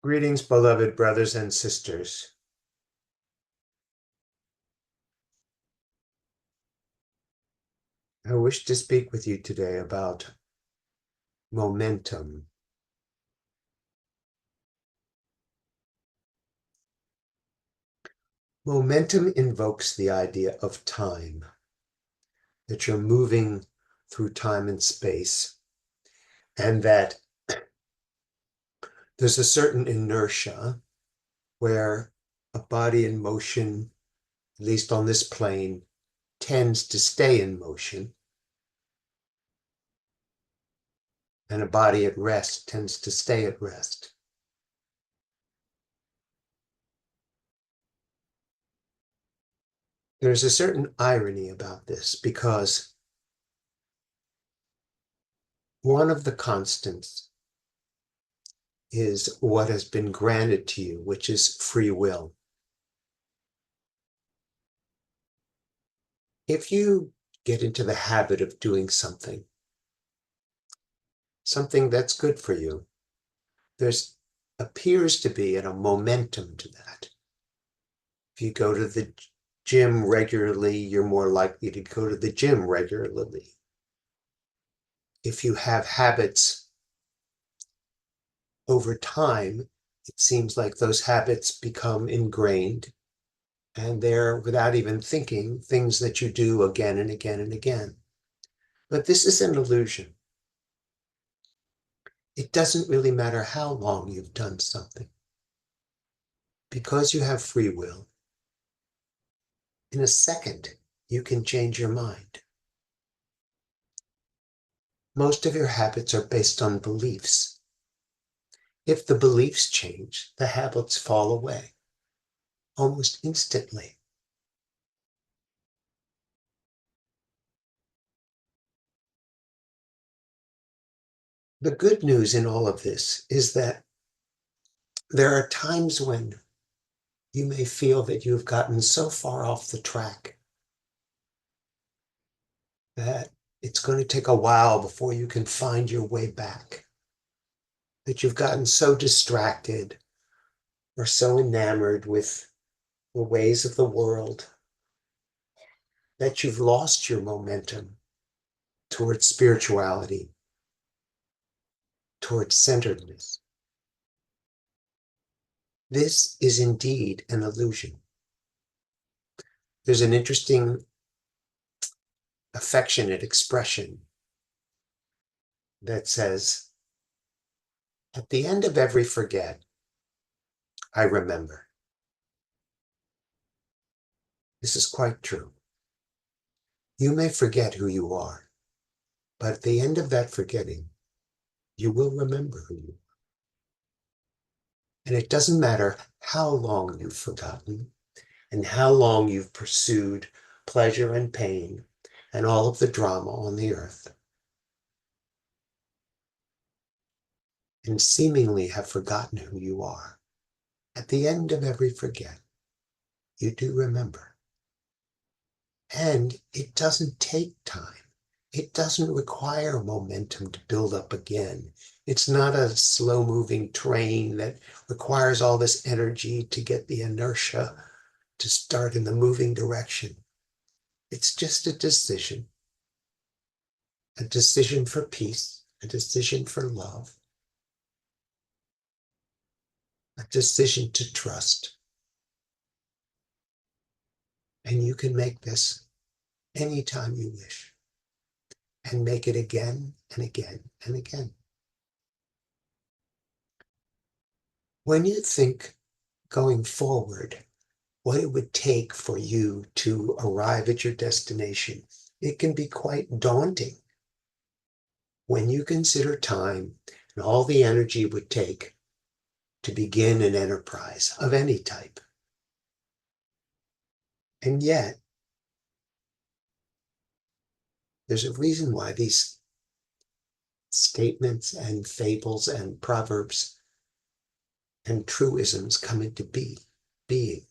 Greetings, beloved brothers and sisters. I wish to speak with you today about momentum. Momentum invokes the idea of time, that you're moving through time and space, and that there's a certain inertia where a body in motion, at least on this plane, tends to stay in motion, and a body at rest tends to stay at rest. There's a certain irony about this because one of the constants is what has been granted to you, which is free will. If you get into the habit of doing something that's good for you, there's appears to be a momentum to that. If you go to the gym regularly, you're more likely to go to the gym regularly. If you have habits over time, it seems like those habits become ingrained, and they're, without even thinking, things that you do again and again and again. But this is an illusion. It doesn't really matter how long you've done something. Because you have free will, in a second, you can change your mind. Most of your habits are based on beliefs. If the beliefs change, the habits fall away almost instantly. The good news in all of this is that there are times when you may feel that you've gotten so far off the track that it's going to take a while before you can find your way back, that you've gotten so distracted or so enamored with the ways of the world that you've lost your momentum towards spirituality, towards centeredness. This is indeed an illusion. There's an interesting, affectionate expression that says, at the end of every forget, I remember. This is quite true. You may forget who you are, but at the end of that forgetting, you will remember who you are. And it doesn't matter how long you've forgotten and how long you've pursued pleasure and pain and all of the drama on the earth, and seemingly have forgotten who you are. At the end of every forget, you do remember. And it doesn't take time. It doesn't require momentum to build up again. It's not a slow-moving train that requires all this energy to get the inertia to start in the moving direction. It's just a decision for peace, a decision for love, a decision to trust. And you can make this anytime you wish, and make it again and again and again. When you think going forward, what it would take for you to arrive at your destination, it can be quite daunting when you consider time and all the energy it would take to begin an enterprise of any type. And yet, there's a reason why these statements and fables and proverbs and truisms come into being,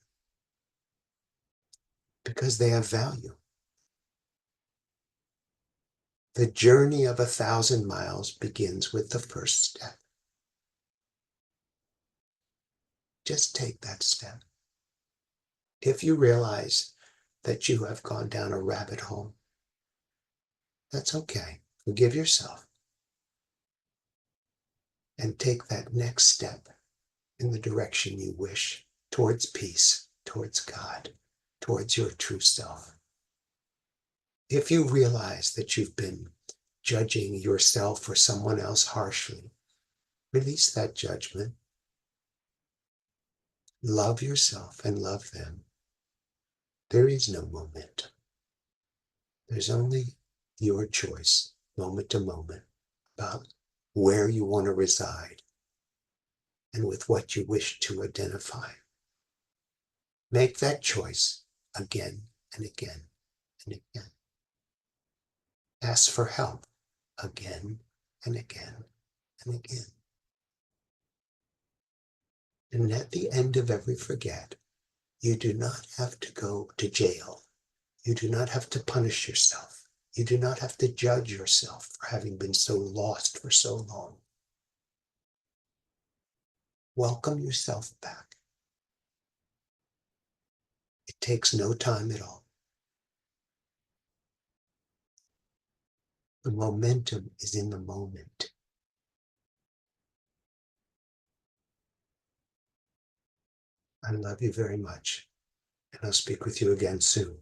because they have value. The journey of 1,000 miles begins with the first step. just take that step. If you realize that you have gone down a rabbit hole, that's okay. Forgive yourself and take that next step in the direction you wish, towards peace, towards God, towards your true self. If you realize that you've been judging yourself or someone else harshly, release that judgment. Love yourself and love them. There is no momentum. There's only your choice, moment to moment, about where you want to reside and with what you wish to identify. Make that choice again and again and again. Ask for help again and again and again. And at the end of every forget, you do not have to go to jail. You do not have to punish yourself. You do not have to judge yourself for having been so lost for so long. Welcome yourself back. It takes no time at all. The momentum is in the moment. I love you very much, and I'll speak with you again soon.